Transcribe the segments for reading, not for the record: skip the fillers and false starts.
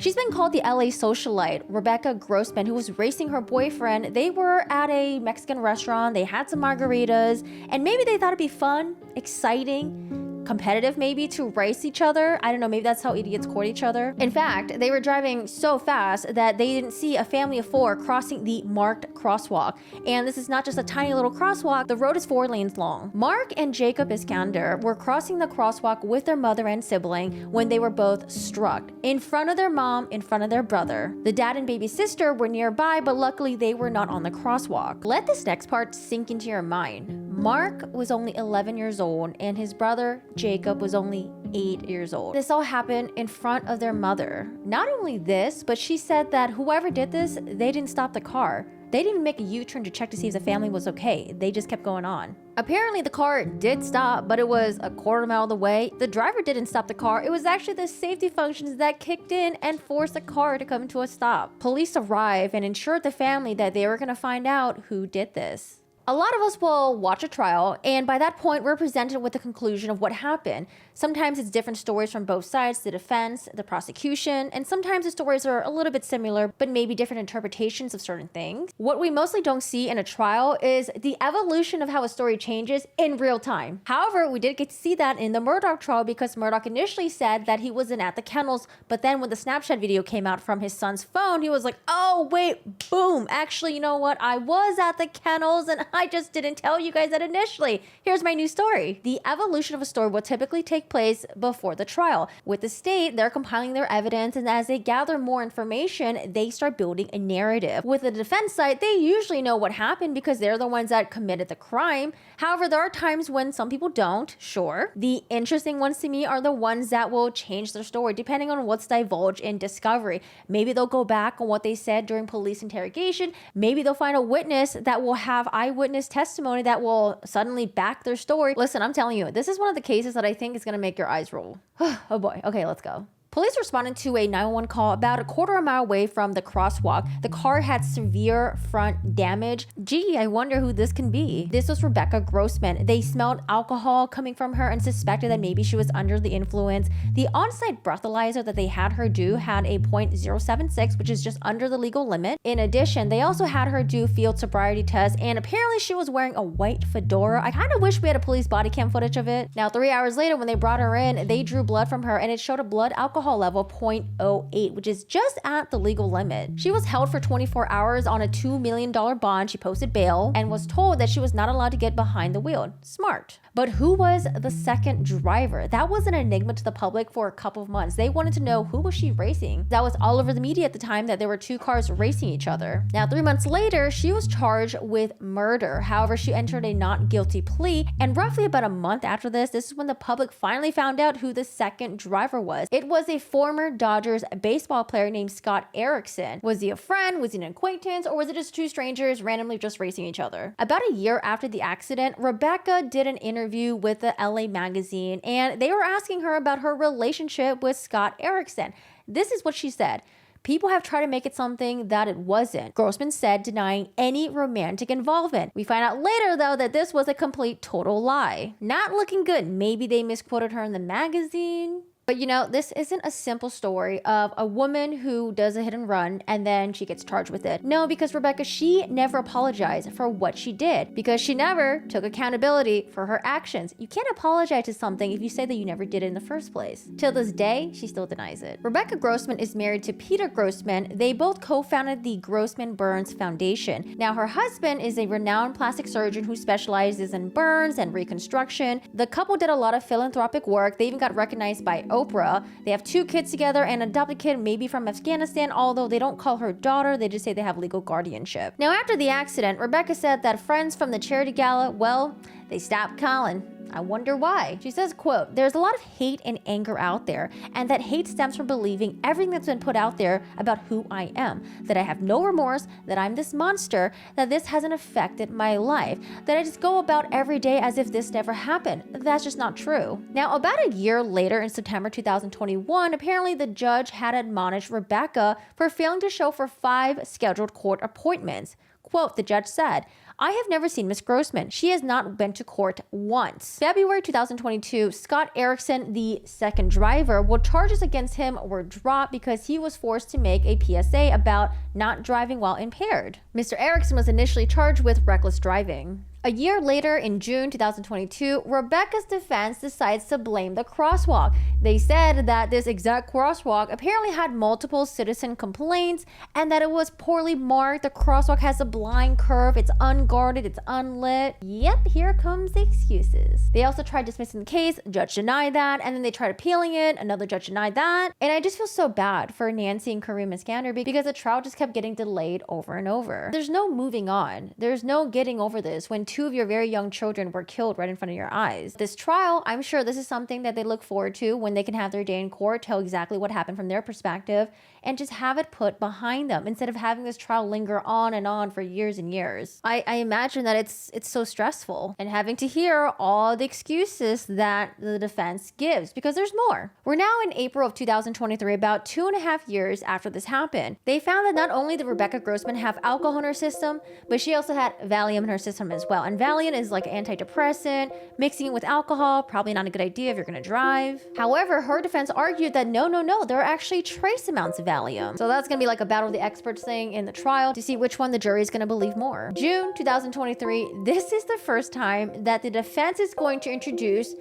She's been called the LA Socialite. Rebecca Grossman, who was racing her boyfriend, they were at a Mexican restaurant, they had some margaritas, and maybe they thought it'd be fun, exciting, competitive maybe to race each other. I don't know, maybe that's how idiots court each other. In fact, they were driving so fast that they didn't see a family of 4 crossing the marked crosswalk. And this is not just a tiny little crosswalk, the road is 4 lanes long. Mark and Jacob Iskander were crossing the crosswalk with their mother and sibling when they were both struck. In front of their mom, in front of their brother. The dad and baby sister were nearby, but luckily they were not on the crosswalk. Let this next part sink into your mind. Mark was only 11 years old and his brother Jacob was only 8 years old. This all happened in front of their mother. Not only this, but she said that whoever did this, they didn't stop the car. They didn't even make a U-turn to check to see if the family was okay. They just kept going on. Apparently the car did stop, but it was a quarter mile of the way. The driver didn't stop the car. It was actually the safety functions that kicked in and forced the car to come to a stop. Police arrived and ensured the family that they were gonna find out who did this. A lot of us will watch a trial, and by that point, we're presented with the conclusion of what happened. Sometimes it's different stories from both sides, the defense, the prosecution, and sometimes the stories are a little bit similar, but maybe different interpretations of certain things. What we mostly don't see in a trial is the evolution of how a story changes in real time. However, we did get to see that in the Murdaugh trial because Murdaugh initially said that he wasn't at the kennels, but then when the Snapchat video came out from his son's phone, he was like, oh, wait, boom, actually, you know what? I was at the kennels and I just didn't tell you guys that initially. Here's my new story. The evolution of a story will typically take place before the trial. With the state, they're compiling their evidence, and as they gather more information, they start building a narrative. With the defense side, they usually know what happened because they're the ones that committed the crime. However, there are times when some people don't, sure. The interesting ones to me are the ones that will change their story depending on what's divulged in discovery. Maybe they'll go back on what they said during police interrogation. Maybe they'll find a witness that will have eyewitness testimony that will suddenly back their story. Listen, I'm telling you, this is one of the cases that I think is going to make your eyes roll. Oh boy. Okay, let's go. Police responded to a 911 call about a quarter mile away from the crosswalk. The car had severe front damage. Gee, I wonder who this can be. This was Rebecca Grossman. They smelled alcohol coming from her and suspected that maybe she was under the influence. The on-site breathalyzer that they had her do had a .076, which is just under the legal limit. In addition, they also had her do field sobriety tests, and apparently she was wearing a white fedora. I kind of wish we had a police body cam footage of it. Now, 3 hours later, when they brought her in, they drew blood from her and it showed a blood alcohol level .08, which is just at the legal limit. She was held for 24 hours on a $2 million bond. She posted bail and was told that she was not allowed to get behind the wheel. Smart. But who was the second driver? That was an enigma to the public for a couple of months. They wanted to know, who was she racing? That was all over the media at the time, that there were 2 cars racing each other. Now, 3 months later, she was charged with murder. However, she entered a not guilty plea, and roughly about a month after this is when the public finally found out who the second driver was. It was a former Dodgers baseball player named Scott Erickson. Was he a friend? Was he an acquaintance? Or was it just 2 strangers randomly just racing each other? About a year after the accident, Rebecca did an interview with the LA magazine, and they were asking her about her relationship with Scott Erickson. This is what she said. People have tried to make it something that it wasn't. Grossman said, denying any romantic involvement. We find out later, though, that this was a complete total lie. Not looking good. Maybe they misquoted her in the magazine. But you know, this isn't a simple story of a woman who does a hit and run and then she gets charged with it. No, because Rebecca, she never apologized for what she did because she never took accountability for her actions. You can't apologize to something if you say that you never did it in the first place. Till this day, she still denies it. Rebecca Grossman is married to Peter Grossman. They both co-founded the Grossman Burns Foundation. Now, her husband is a renowned plastic surgeon who specializes in burns and reconstruction. The couple did a lot of philanthropic work. They even got recognized by Oprah. They have 2 kids together, and an adopted kid maybe from Afghanistan, although they don't call her daughter, they just say they have legal guardianship. Now, after the accident, Rebecca said that friends from the charity gala, well, they stopped calling. I wonder why. She says, quote, "There's a lot of hate and anger out there, and that hate stems from believing everything that's been put out there about who I am, that I have no remorse, that I'm this monster, that this hasn't affected my life, that I just go about every day as if this never happened. That's just not true." Now, about a year later, in September 2021, apparently the judge had admonished Rebecca for failing to show for 5 scheduled court appointments. Quote, the judge said, I have never seen Miss Grossman. She has not been to court once. February 2022, Scott Erickson, the second driver, well, charges against him were dropped because he was forced to make a PSA about not driving while impaired. Mr. Erickson was initially charged with reckless driving. A year later, in June 2022, Rebecca's defense decides to blame the crosswalk. They said that this exact crosswalk apparently had multiple citizen complaints and that it was poorly marked. The crosswalk has a blind curve, it's unguarded, it's unlit. Yep, here comes the excuses. They also tried dismissing the case, judge denied that, and then they tried appealing it, another judge denied that. And I just feel so bad for Nancy and Kareem Iskander because the trial just kept getting delayed over and over. There's no moving on. There's no getting over this when two of your very young children were killed right in front of your eyes. This trial, I'm sure this is something that they look forward to when they can have their day in court, tell exactly what happened from their perspective, and just have it put behind them instead of having this trial linger on and on for years and years. I imagine that it's so stressful and having to hear all the excuses that the defense gives because there's more. We're now in April of 2023, about 2.5 years after this happened. They found that not only did Rebecca Grossman have alcohol in her system, but she also had Valium in her system as well. And Valium is like an antidepressant. Mixing it with alcohol, probably not a good idea if you're gonna drive. However, her defense argued that no, there are actually trace amounts of Valium. So that's gonna be like a battle of the experts thing in the trial to see which one the jury is gonna believe more. June 2023, this is the first time that the defense is going to introduce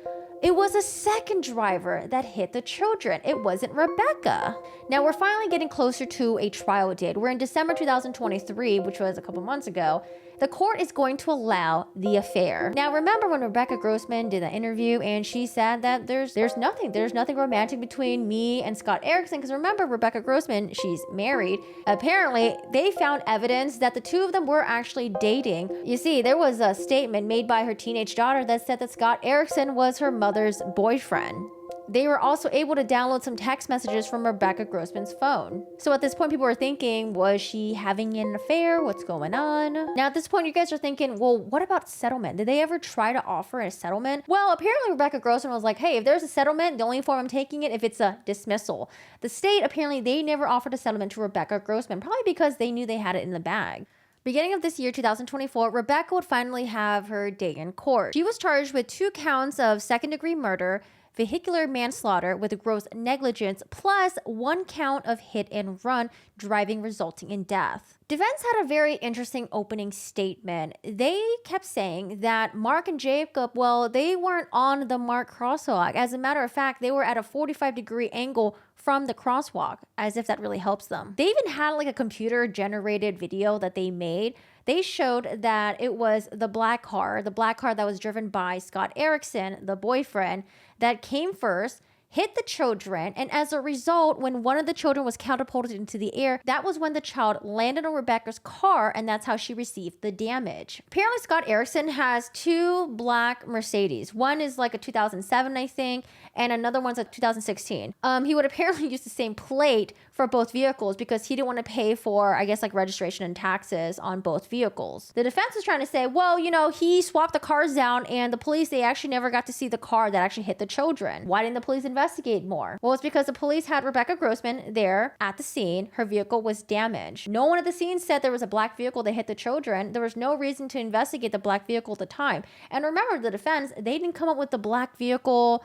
it was a second driver that hit the children. It wasn't Rebecca. Now we're finally getting closer to a trial date. We're in December 2023, which was a couple months ago. The court is going to allow the affair. Now remember when Rebecca Grossman did the interview and she said that there's nothing romantic between me and Scott Erickson, because remember Rebecca Grossman, she's married. Apparently they found evidence that the two of them were actually dating. You see, there was a statement made by her teenage daughter that said that Scott Erickson was her mother's boyfriend. They were also able to download some text messages from Rebecca Grossman's phone. So at this point, people were thinking, was she having an affair? What's going on? Now at this point, you guys are thinking, well, what about settlement? Did they ever try to offer a settlement? Well, apparently Rebecca Grossman was like, hey, if there's a settlement, the only form I'm taking it if it's a dismissal. The state, apparently they never offered a settlement to Rebecca Grossman, probably because they knew they had it in the bag. Beginning of this year, 2024, Rebecca would finally have her day in court. She was charged with 2 counts of second-degree murder, vehicular manslaughter with gross negligence, plus 1 count of hit and run driving resulting in death. Defense had a very interesting opening statement. They kept saying that Mark and Jacob, well, they weren't on the Mark crosswalk. As a matter of fact, they were at a 45-degree angle from the crosswalk, as if that really helps them. They even had like a computer-generated video that they made. They showed that it was the black car that was driven by Scott Erickson, the boyfriend, that came first, hit the children, and as a result, when one of the children was catapulted into the air, that was when the child landed on Rebecca's car, and that's how she received the damage. Apparently, Scott Erickson has 2 black Mercedes. One is like a 2007, I think, and another one's a 2016. He would apparently use the same plate for both vehicles because he didn't want to pay for, I guess, like registration and taxes on both vehicles. The defense is trying to say, well, you know, he swapped the cars down and the police, they actually never got to see the car that actually hit the children. Why didn't the police investigate more? Well, it's because the police had Rebecca Grossman there at the scene. Her vehicle was damaged. No one at the scene said there was a black vehicle that hit the children. There was no reason to investigate the black vehicle at the time. And remember, the defense, they didn't come up with the black vehicle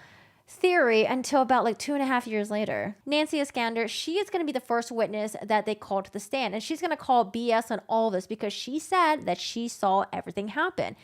theory until about like 2.5 years later. Nancy Iskander, she is going to be the first witness that they called to the stand, and she's going to call BS on all this because she said that she saw everything happen.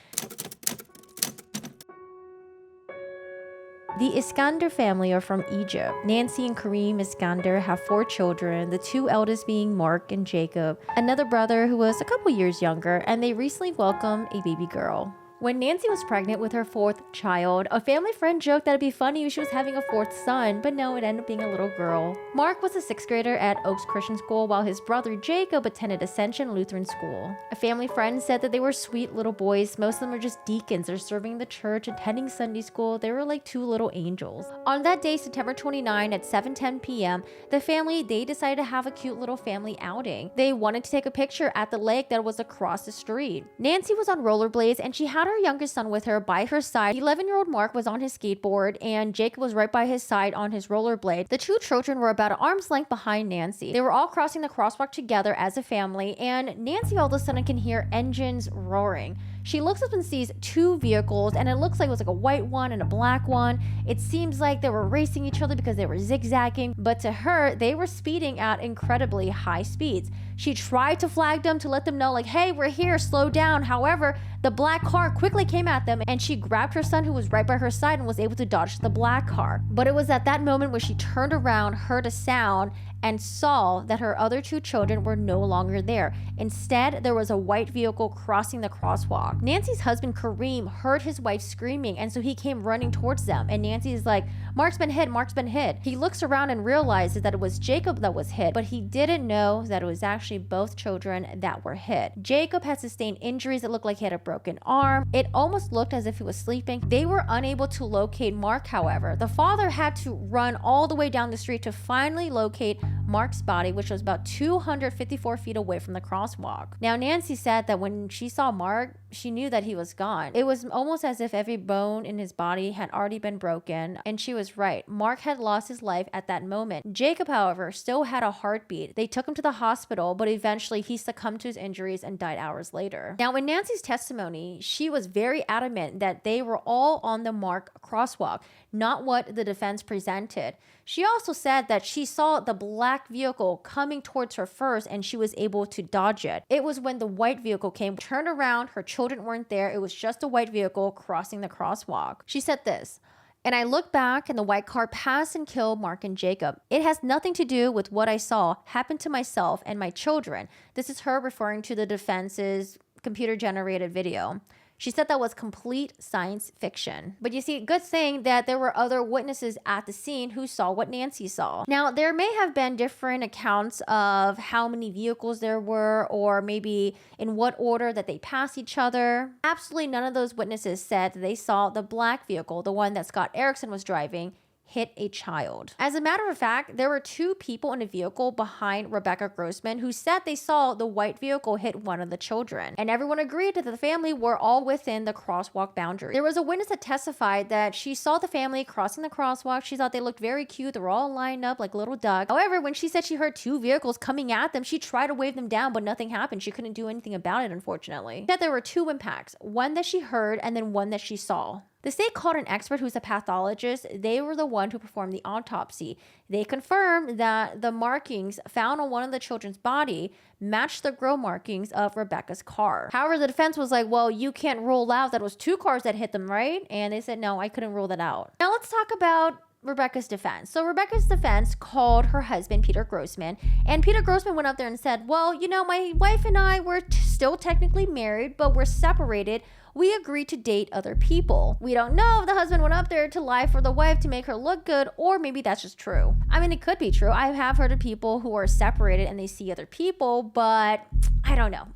The Iskander family are from Egypt. Nancy and Kareem Iskander have 4 children, the 2 eldest being Mark and Jacob, another brother who was a couple years younger, and they recently welcomed a baby girl. When Nancy was pregnant with her 4th child, a family friend joked that it'd be funny if she was having a 4th son, but no, it ended up being a little girl. Mark was a 6th grader at Oaks Christian School, while his brother Jacob attended Ascension Lutheran School. A family friend said that they were sweet little boys. Most of them were just deacons. They're serving the church, attending Sunday school. They were like 2 little angels. On that day, September 29 at 7:10 p.m., the family, they decided to have a cute little family outing. They wanted to take a picture at the lake that was across the street. Nancy was on rollerblades and she had had her youngest son with her by her side. 11-year-old Mark was on his skateboard and Jacob was right by his side on his rollerblade. The two children were about an arm's length behind Nancy. They were all crossing the crosswalk together as a family, and Nancy all of a sudden can hear engines roaring. She looks up and sees two vehicles, and it looks like it was like a white one and a black one. It seems like they were racing each other because they were zigzagging, but to her, they were speeding at incredibly high speeds. She tried to flag them to let them know, like, hey, we're here, slow down. However, the black car quickly came at them, and she grabbed her son who was right by her side and was able to dodge the black car. But it was at that moment where she turned around, heard a sound, and saw that her other two children were no longer there. Instead, there was a white vehicle crossing the crosswalk. Nancy's husband, Kareem, heard his wife screaming, and so he came running towards them. And Nancy's like, Mark's been hit, Mark's been hit. He looks around and realizes that it was Jacob that was hit, but he didn't know that it was actually both children that were hit. Jacob had sustained injuries that looked like he had a broken arm. It almost looked as if he was sleeping. They were unable to locate Mark, however. The father had to run all the way down the street to finally locate Mark's body, which was about 254 feet away from the crosswalk. Now, Nancy said that when she saw Mark, she knew that he was gone. It was almost as if every bone in his body had already been broken, and she was right. Mark had lost his life at that moment. Jacob, however, still had a heartbeat. They took him to the hospital, but eventually he succumbed to his injuries and died hours later. Now, in Nancy's testimony, she was very adamant that they were all on the Mark crosswalk, not what the defense presented. She also said that she saw the black vehicle coming towards her first and she was able to dodge it. It was when the white vehicle came, turned around, her children weren't there. It was just a white vehicle crossing the crosswalk. She said this, "And I looked back and the white car passed and killed Mark and Jacob. It has nothing to do with what I saw happen to myself and my children." This is her referring to the defense's computer-generated video. She said that was complete science fiction. But you see, good thing that there were other witnesses at the scene who saw what Nancy saw. Now, there may have been different accounts of how many vehicles there were, or maybe in what order that they passed each other. Absolutely none of those witnesses said that they saw the black vehicle, the one that Scott Erickson was driving, hit a child. As a matter of fact, there were two people in a vehicle behind Rebecca Grossman who said they saw the white vehicle hit one of the children. And everyone agreed that the family were all within the crosswalk boundary. There was a witness that testified that she saw the family crossing the crosswalk. She thought they looked very cute. They were all lined up like little ducks. However, when she said she heard two vehicles coming at them, she tried to wave them down, but nothing happened. She couldn't do anything about it, unfortunately. She said there were two impacts, one that she heard and then one that she saw. The state called an expert who's a pathologist. They were the one who performed the autopsy. They confirmed that the markings found on one of the children's body matched the grill markings of Rebecca's car. However, the defense was like, well, you can't rule out that it was two cars that hit them, right? And they said, no, I couldn't rule that out. Now let's talk about Rebecca's defense. So Rebecca's defense called her husband, Peter Grossman, and Peter Grossman went up there and said, well, you know, my wife and I were still technically married, but we're separated. We agreed to date other people. We don't know if the husband went up there to lie for the wife to make her look good, or maybe that's just true. I mean, it could be true. I have heard of people who are separated and they see other people, but I don't know.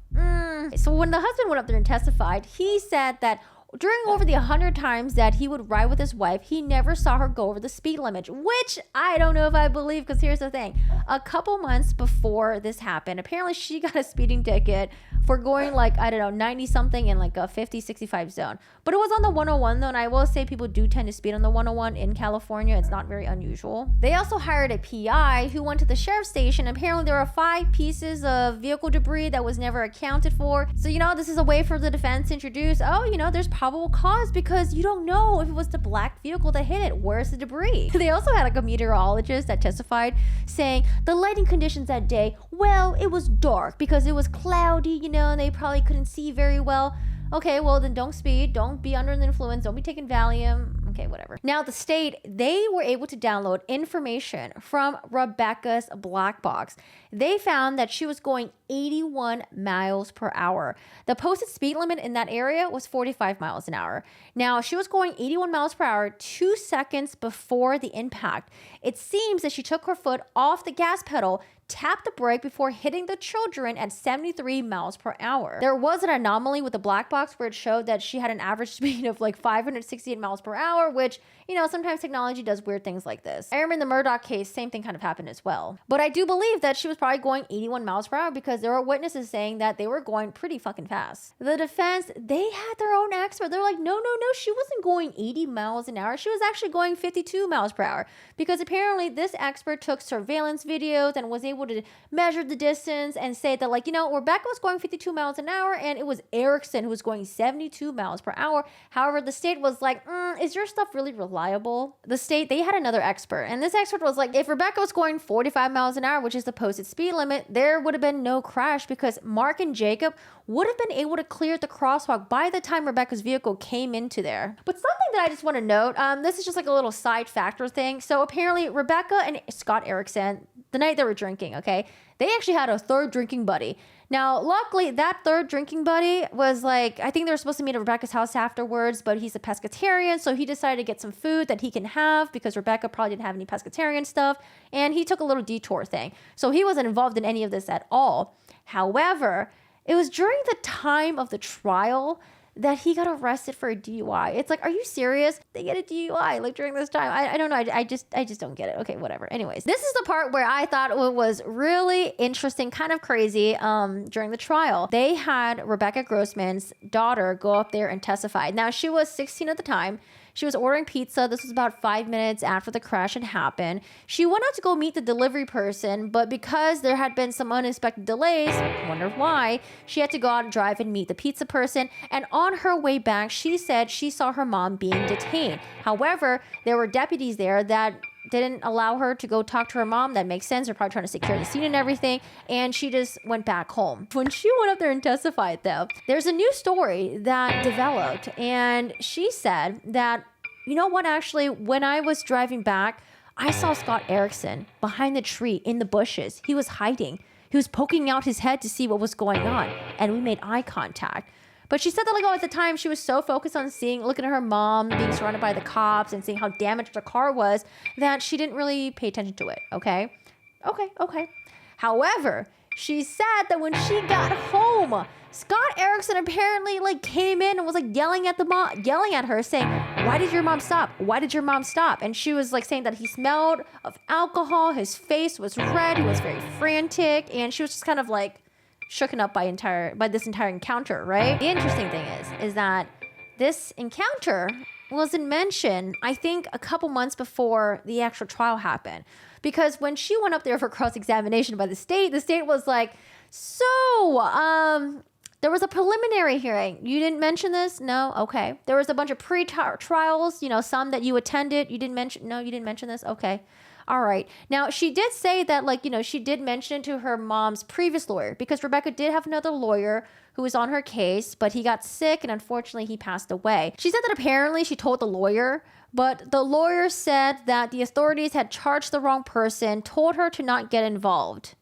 So when the husband went up there and testified, he said that during over the 100 times that he would ride with his wife, he never saw her go over the speed limit, which I don't know if I believe, because here's the thing. A couple months before this happened, apparently she got a speeding ticket for going like, I don't know, 90 something in like a 50, 65 zone. But it was on the 101 though, and I will say people do tend to speed on the 101 in California. It's not very unusual. They also hired a PI who went to the sheriff's station. Apparently there are 5 pieces of vehicle debris that was never accounted for. So, you know, this is a way for the defense to introduce, oh, you know, there's probable cause because you don't know if it was the black vehicle that hit it. Where's the debris? They also had like a meteorologist that testified saying the lighting conditions that day, well, it was dark because it was cloudy, you know, and they probably couldn't see very well. Okay, well then don't speed, don't be under the influence, don't be taking Valium. Okay, whatever. Now the state, they were able to download information from Rebecca's black box. They found that she was going 81 miles per hour. The posted speed limit in that area was 45 miles an hour. Now she was going 81 miles per hour 2 seconds before the impact. It seems that she took her foot off the gas pedal, tapped the brake before hitting the children at 73 miles per hour. There was an anomaly with the black box where it showed that she had an average speed of like 568 miles per hour, hour, which, sometimes technology does weird things like this. I remember in the Murdoch case, same thing kind of happened as well. But I do believe that she was probably going 81 miles per hour because there were witnesses saying that they were going pretty fucking fast. The defense, they had their own expert. They're like, no, she wasn't going 80 miles an hour. She was actually going 52 miles per hour because apparently this expert took surveillance videos and was able to measure the distance and say that, like, Rebecca was going 52 miles an hour and it was Erickson who was going 72 miles per hour. However, the state was like, is your stuff really reliable? The state, they had another expert, and this expert was like, if Rebecca was going 45 miles an hour, which is the posted speed limit, there would have been no crash because Mark and Jacob would have been able to clear the crosswalk by the time Rebecca's vehicle came into there. But something that I just want to note, this is just like a little side factor thing. So apparently Rebecca and Scott Erickson, the night they were drinking, okay, they actually had a third drinking buddy. Now, luckily, that third drinking buddy was like, I think they were supposed to meet at Rebecca's house afterwards, but he's a pescatarian, so he decided to get some food that he can have because Rebecca probably didn't have any pescatarian stuff, and he took a little detour thing. So he wasn't involved in any of this at all. However, it was during the time of the trial that he got arrested for a DUI. It's like, are you serious? They get a DUI like during this time. I don't know. I just don't get it. Okay, whatever. Anyways, this is the part where I thought it was really interesting, kind of crazy during the trial. They had Rebecca Grossman's daughter go up there and testify. Now, she was 16 at the time. She was ordering pizza. This was about 5 minutes after the crash had happened. She went out to go meet the delivery person, but because there had been some unexpected delays, wonder why, she had to go out and drive and meet the pizza person. And on her way back, she said she saw her mom being detained. However, there were deputies there that didn't allow her to go talk to her mom. That makes sense. They're probably trying to secure the scene and everything. And she just went back home. When she went up there and testified, though, there's a new story that developed. And she said that, you know what, actually, when I was driving back, I saw Scott Erickson behind the tree in the bushes. He was hiding. He was poking out his head to see what was going on. And we made eye contact. But she said that, like, at the time, she was so focused on looking at her mom being surrounded by the cops and seeing how damaged the car was that she didn't really pay attention to it, okay? Okay. However, she said that when she got home, Scott Erickson apparently, like, came in and was, like, yelling at her, saying, why did your mom stop? Why did your mom stop? And she was, like, saying that he smelled of alcohol, his face was red, he was very frantic, and she was just kind of, like, shooken up by this entire encounter, right? The interesting thing is that this encounter wasn't mentioned, I think, a couple months before the actual trial happened. Because when she went up there for cross-examination by the state was like, so, there was a preliminary hearing. You didn't mention this? No? Okay. There was a bunch of pre-trials, some that you attended. You didn't mention this? Okay. All right. Now, she did say that, like, she did mention it to her mom's previous lawyer because Rebecca did have another lawyer who was on her case, but he got sick and unfortunately he passed away. She said that apparently she told the lawyer, but the lawyer said that the authorities had charged the wrong person, told her to not get involved.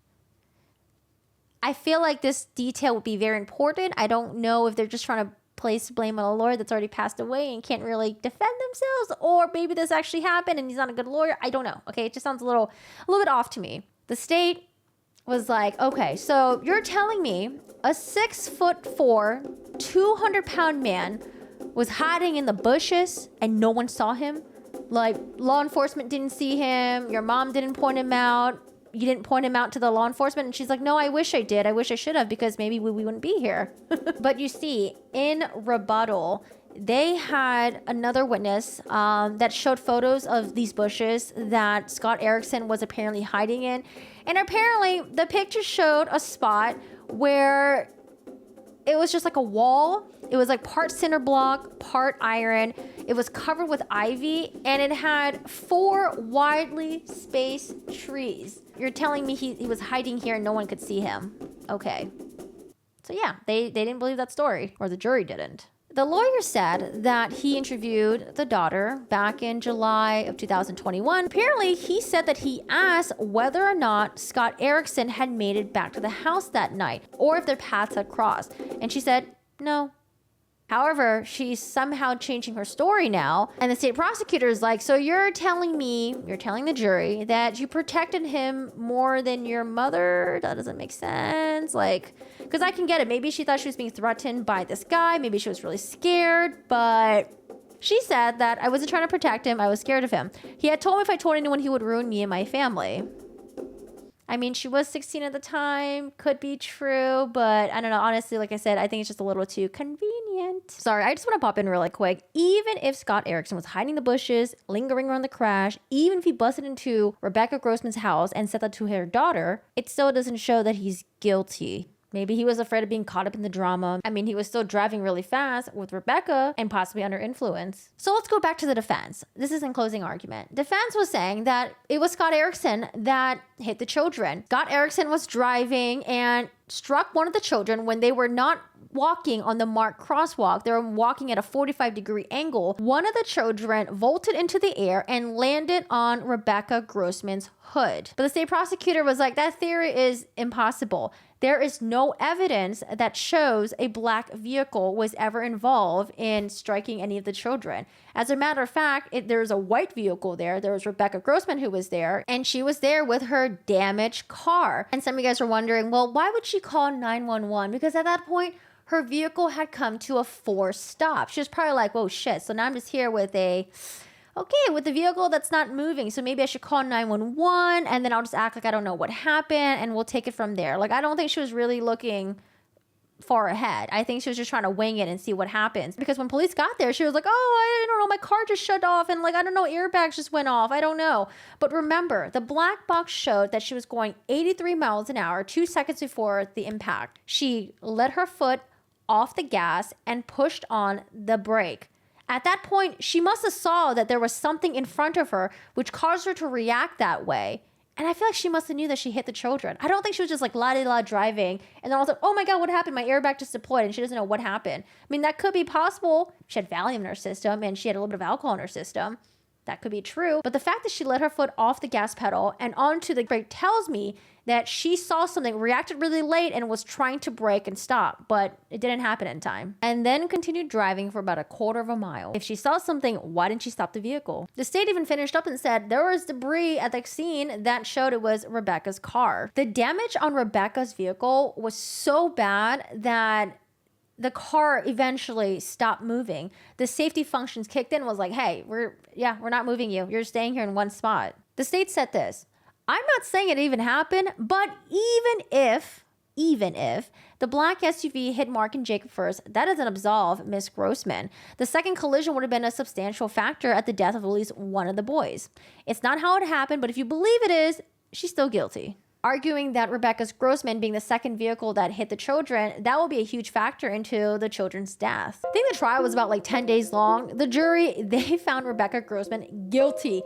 I feel like this detail would be very important. I don't know if they're just trying to place blame on a lawyer that's already passed away and can't really defend themselves, or maybe this actually happened and he's not a good lawyer. I don't know. Okay, it just sounds a little bit off to me. The state was like, okay, so you're telling me a 6'4", 200-pound man was hiding in the bushes and no one saw him? Like, law enforcement didn't see him, your mom didn't point him out, you didn't point him out to the law enforcement? And she's like, no, I wish I did. I wish I should have, because maybe we wouldn't be here. But you see, in rebuttal, they had another witness that showed photos of these bushes that Scott Erickson was apparently hiding in. And apparently the picture showed a spot where it was just like a wall. It was like part cinder block, part iron. It was covered with ivy, and it had 4 widely spaced trees. You're telling me he was hiding here and no one could see him? Okay. So yeah, they didn't believe that story, or the jury didn't. The lawyer said that he interviewed the daughter back in July of 2021. Apparently, he said that he asked whether or not Scott Erickson had made it back to the house that night, or if their paths had crossed. And she said, no. However, she's somehow changing her story now. And the state prosecutor is like, so you're telling the jury that you protected him more than your mother? That doesn't make sense. Like, because I can get it. Maybe she thought she was being threatened by this guy. Maybe she was really scared. But She said that I wasn't trying to protect him. I was scared of him. He had told me if I told anyone, he would ruin me and my family. I mean, she was 16 at the time. Could be true, but I don't know. Honestly, like I said, I think it's just a little too convenient. Sorry, I just want to pop in really quick. Even if Scott Erickson was hiding in the bushes, lingering around the crash, even if he busted into Rebecca Grossman's house and said that to her daughter, it still doesn't show that he's guilty. Maybe he was afraid of being caught up in the drama. I mean, he was still driving really fast with Rebecca and possibly under influence. So let's go back to the defense. This is in closing argument. Defense was saying that it was Scott Erickson that hit the children. Scott Erickson was driving and struck one of the children when they were not walking on the marked crosswalk. They were walking at a 45-degree angle. One of the children vaulted into the air and landed on Rebecca Grossman's hood. But the state prosecutor was like, that theory is impossible. There is no evidence that shows a black vehicle was ever involved in striking any of the children. As a matter of fact, there's a white vehicle there. There was Rebecca Grossman who was there, and she was there with her damaged car. And some of you guys are wondering, well, why would she call 911? Because at that point, her vehicle had come to a forced stop. She was probably like, whoa, shit. So now I'm just here with the vehicle that's not moving. So maybe I should call 911 and then I'll just act like I don't know what happened and we'll take it from there. Like, I don't think she was really looking far ahead. I think she was just trying to wing it and see what happens. Because when police got there, she was like, oh, I don't know, my car just shut off and like, I don't know, airbags just went off. I don't know. But remember, the black box showed that she was going 83 miles an hour 2 seconds before the impact. She let her foot off the gas and pushed on the brake. At that point, she must have saw that there was something in front of her which caused her to react that way. And I feel like she must have knew that she hit the children. I don't think she was just like la-di-la driving and then all of a sudden, oh my God, what happened? My airbag just deployed and she doesn't know what happened. I mean, that could be possible. She had Valium in her system and she had a little bit of alcohol in her system. That could be true. But the fact that she let her foot off the gas pedal and onto the brake tells me that she saw something, reacted really late, and was trying to brake and stop, but it didn't happen in time. And then continued driving for about a quarter of a mile. If she saw something, why didn't she stop the vehicle? The state even finished up and said there was debris at the scene that showed it was Rebecca's car. The damage on Rebecca's vehicle was so bad that the car eventually stopped moving. The safety functions kicked in and was like, hey, we're not moving you. You're staying here in one spot. The state said this, I'm not saying it even happened, but even if the black SUV hit Mark and Jacob first, that doesn't absolve Miss Grossman. The second collision would have been a substantial factor at the death of at least one of the boys. It's not how it happened, but if you believe it is, she's still guilty. Arguing that Rebecca Grossman being the second vehicle that hit the children, that will be a huge factor into the children's death. I think the trial was about like 10 days long. The jury, they found Rebecca Grossman guilty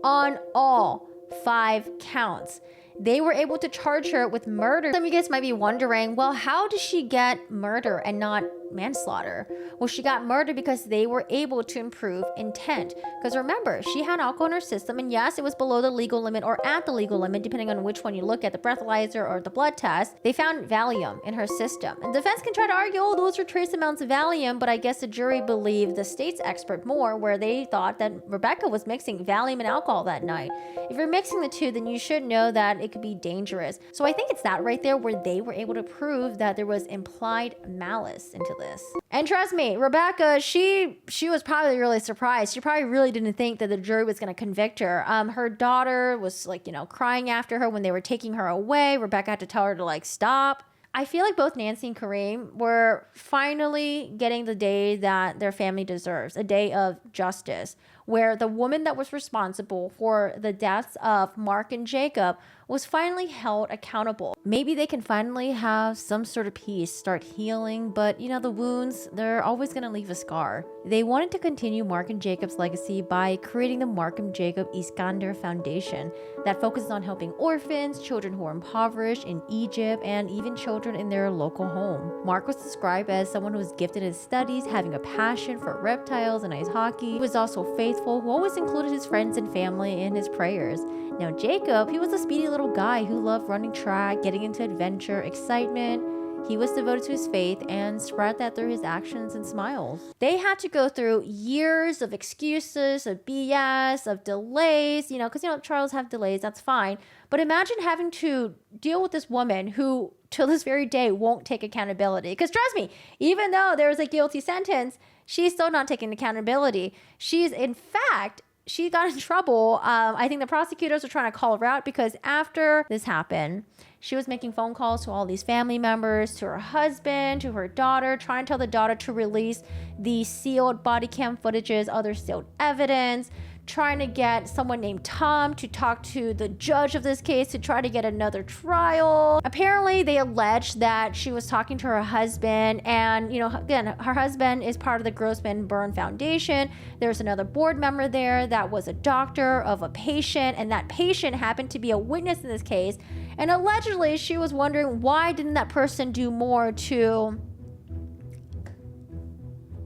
on all 5 counts. They were able to charge her with murder. Some of you guys might be wondering, well, how did she get murder and not manslaughter? Well, she got murder because they were able to improve intent. Because remember, she had alcohol in her system, and yes, it was below the legal limit or at the legal limit, depending on which one you look at, the breathalyzer or the blood test. They found Valium in her system. And defense can try to argue, oh, those were trace amounts of Valium, but I guess the jury believed the state's expert more, where they thought that Rebecca was mixing Valium and alcohol that night. If you're mixing the two, then you should know that it could be dangerous. So I think it's that right there where they were able to prove that there was implied malice into this. And trust me, Rebecca, she was probably really surprised. She probably really didn't think that the jury was going to convict her. Her daughter was like, crying after her when they were taking her away. Rebecca had to tell her to like stop. I feel like both Nancy and Kareem were finally getting the day that their family deserves, a day of justice, where the woman that was responsible for the deaths of Mark and Jacob was finally held accountable. Maybe they can finally have some sort of peace, start healing, but the wounds, they're always going to leave a scar. They wanted to continue Mark and Jacob's legacy by creating the Mark and Jacob Iskander Foundation that focuses on helping orphans, children who are impoverished in Egypt, and even children in their local home. Mark was described as someone who was gifted in studies, having a passion for reptiles and ice hockey. He was also faithful, who always included his friends and family in his prayers. Now Jacob, he was a speedy little guy who loved running track, getting into adventure, excitement. He was devoted to his faith and spread that through his actions and smiles. They had to go through years of excuses, of BS, of delays, because, trials have delays, that's fine. But imagine having to deal with this woman who, till this very day, won't take accountability. Because trust me, even though there was a guilty sentence, she's still not taking accountability. She got in trouble. I think the prosecutors were trying to call her out because after this happened, she was making phone calls to all these family members, to her husband, to her daughter, trying to tell the daughter to release the sealed body cam footages, other sealed evidence, trying to get someone named Tom to talk to the judge of this case to try to get another trial. Apparently, they alleged that she was talking to her husband, and, again, her husband is part of the Grossman Burn Foundation. There's another board member there that was a doctor of a patient, and that patient happened to be a witness in this case. And allegedly, she was wondering, why didn't that person do more to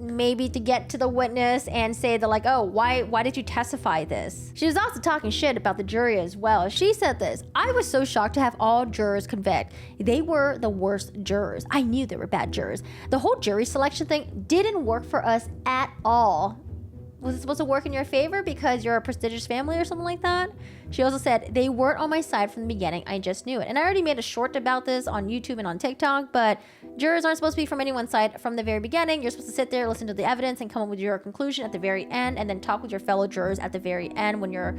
maybe to get to the witness and say that, like, oh, why did you testify this? She was also talking shit about the jury as well. She said this: I was so shocked to have all jurors convict. They were the worst jurors. I knew they were bad jurors. The whole jury selection thing didn't work for us at all. Was it supposed to work in your favor because you're a prestigious family or something like that? She also said, they weren't on my side from the beginning. I just knew it. And I already made a short about this on YouTube and on TikTok, but jurors aren't supposed to be from anyone's side from the very beginning. You're supposed to sit there, listen to the evidence, and come up with your conclusion at the very end, and then talk with your fellow jurors at the very end when you're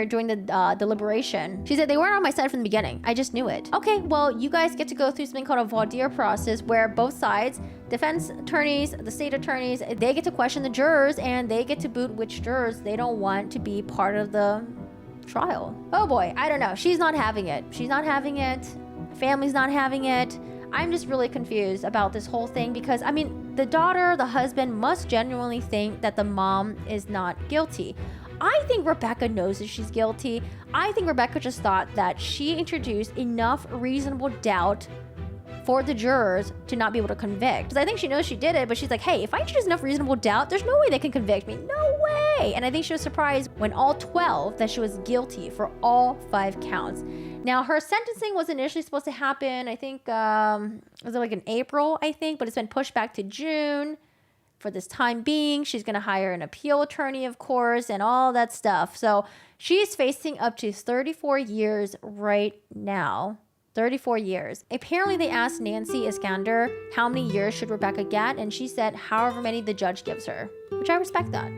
doing the deliberation. She said, they weren't on my side from the beginning. I just knew it. Okay, well, you guys get to go through something called a voir dire process where both sides, defense attorneys, the state attorneys, they get to question the jurors, and they get to boot which jurors they don't want to be part of the trial. Oh boy, I don't know. She's not having it. She's not having it. Family's not having it. I'm just really confused about this whole thing because, the daughter, the husband must genuinely think that the mom is not guilty. I think Rebecca knows that she's guilty. I think Rebecca just thought that she introduced enough reasonable doubt for the jurors to not be able to convict. Because I think she knows she did it, but she's like, hey, if I introduce enough reasonable doubt, there's no way they can convict me. No way. And I think she was surprised when all 12 that she was guilty for all 5 counts. Now, her sentencing was initially supposed to happen, I think, was it like in April, I think, but it's been pushed back to June. For this time being, she's going to hire an appeal attorney, of course, and all that stuff. So she's facing up to 34 years right now. 34 years. Apparently, they asked Nancy Iskander how many years should Rebecca get, and she said however many the judge gives her, which I respect that.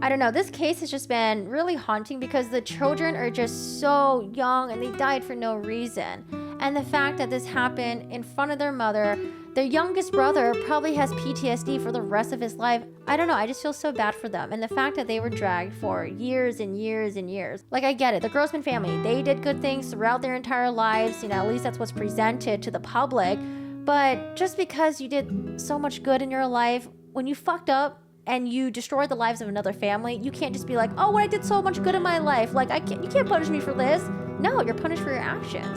I don't know, this case has just been really haunting because the children are just so young and they died for no reason. And the fact that this happened in front of their mother, their youngest brother probably has PTSD for the rest of his life. I don't know, I just feel so bad for them. And the fact that they were dragged for years and years and years. Like, I get it, the Grossman family, they did good things throughout their entire lives. At least that's what's presented to the public. But just because you did so much good in your life, when you fucked up and you destroyed the lives of another family, you can't just be like, oh, I did so much good in my life. Like, you can't punish me for this. No, you're punished for your actions.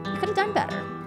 You could have done better.